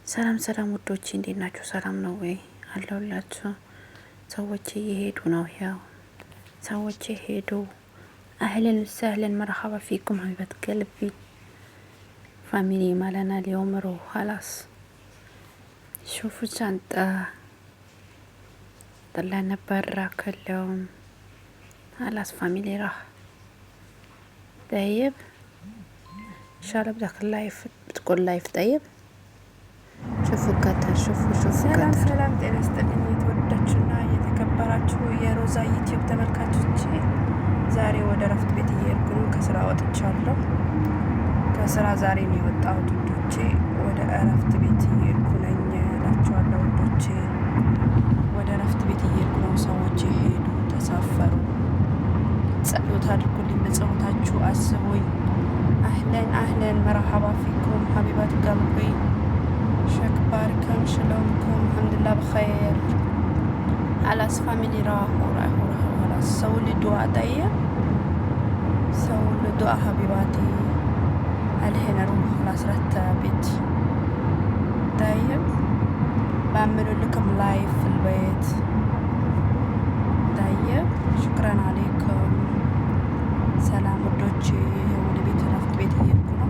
ሰላም ሰላም ውዶቼ እንዴት ናችሁ? ሰላም ነው ወይ? አለሁላችሁ። ሰዎች እየሄዱ ነው። ያው ሰዎች ሄዱ። አህለን ወሰህለን መርሐባ ፊኩም ሀቢበት ቀልቢ ፋሚሊ ማለና اليوم روح خلاص شوفوا شنطة طلعنا برا كلهم خلاص فاميلي راح طيب ان شاء الله بدك اللايف بتقول لايف طيب شوفوا كتر شوفوا ሰላም كتر ሰላም ጤና ይስጥልኝ የተወደዳችሁና የተከበራችሁ የሮዛ ዩቲዩብ ተመልካቾቼ፣ ዛሬ ወደ ረፍት ቤት እየሄድኩ ነው። ከስራ ወጥቻለሁ። ከስራ ዛሬ ነው የወጣሁት ውዶቼ። ወደ ረፍት ቤት እየሄድኩ ነኝ እላችኋለሁ ውዶቼ። ወደ ረፍት ቤት እየሄድኩ ነው። ሰዎች ሄዱ፣ ተሳፈሩ። ጸሎት አድርጉልኝ፣ በጸሎታችሁ አስቡኝ። አህለን አህለን መርሐባ ፊኩም ሀቢባት ቀልቢ شكباركم شلونكم الحمد لله بخير. خلاص فاميلي راحوا خلاص. سووا لي دعاء طيب، سووا لي دعاء حبيباتي. الحين اروح خلاص رتبت طيب. بعملوا لكم لايف في البيت طيب. شكرا عليكم. سلام ودوتشي ወደ ቤት ረፍት ቤት እየሄድኩ ነው።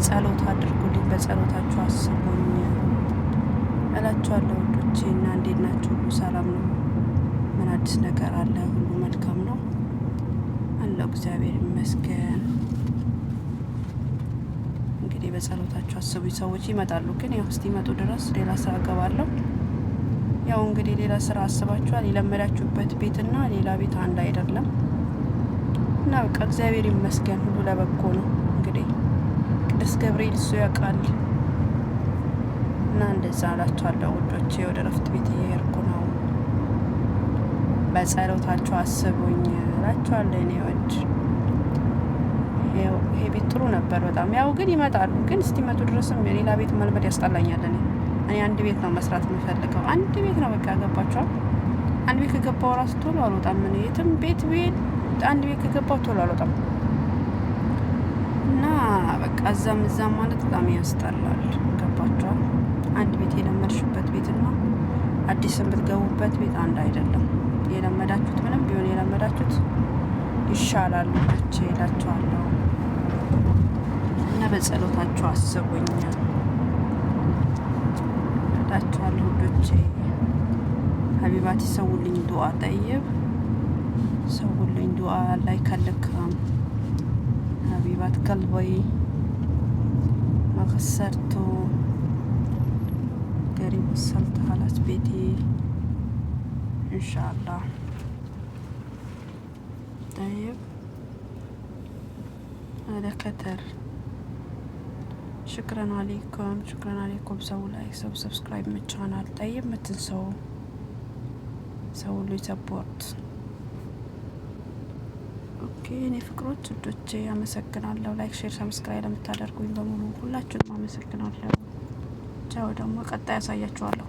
ጸሎት አድርጉልኝ፣ በጸሎታችሁ አስቡኝ እላችኋለሁ ውዶቼ። እና እንዴት ናችሁ? ሁሉ ሰላም ነው? ምን አዲስ ነገር አለ? ሁሉ መልካም ነው አለው፣ እግዚአብሔር ይመስገን። እንግዲህ በጸሎታችሁ አስቡኝ። ሰዎች ይመጣሉ፣ ግን ያው እስኪመጡ ድረስ ሌላ ስራ እገባለሁ። ያው እንግዲህ ሌላ ስራ አስባችኋል። የለመዳችሁበት ቤትና ሌላ ቤት አንድ አይደለም እና በቃ እግዚአብሔር ይመስገን፣ ሁሉ ለበጎ ነው። እንግዲህ ቅዱስ ገብርኤል እሱ ያውቃል። እና እንደዛ አላችኋለሁ ውዶቼ። ወደ ረፍት ቤት እየሄድኩ ነው። በጸሎታችሁ አስቡኝ እላችኋለሁ። እኔ ወድ ይሄ ቤት ጥሩ ነበር በጣም። ያው ግን ይመጣሉ፣ ግን እስኪመጡ ድረስም ሌላ ቤት መልመድ ያስጠላኛል። እኔ አንድ ቤት ነው መስራት የምፈልገው። አንድ ቤት ነው በቃ። ያገባችኋል? አንድ ቤት ከገባው ራሱ ቶሎ አልወጣም። እኔ የትም ቤት አንድ ቤት ከገባው ቶሎ አልወጣም። እና በቃ እዛም ማለት በጣም ያስጠላል። ገባችኋል? አንድ ቤት የለመድሽበት ቤትና አዲስ የምትገቡበት ቤት አንድ አይደለም። የለመዳችሁት ምንም ቢሆን የለመዳችሁት ይሻላል ውዶቼ እላችኋለሁ። እና በጸሎታችሁ አስቡኝ እላችኋለሁ ውዶቼ። ሀቢባቲ ሰውልኝ ዱአ ጠይብ፣ ሰውልኝ ዱአ ላይ ከልክም ሀቢባት ቀልቢ ما خسرته قريب وصلت خلاص بيتي ان شاء الله طيب. هذا كتر. شكرا عليكم. سووا لايك، سووا سبسكرايب من القناة طيب. ما تنسوا سووا لي سبورت ኦኬ። እኔ ፍቅሮች ውዶቼ አመሰግናለሁ። ላይክ፣ ሼር፣ ሰብስክራይብ ለምታደርጉኝ በሙሉ ሁላችሁንም አመሰግናለሁ። ቻው። ደግሞ ቀጣይ ያሳያችኋለሁ።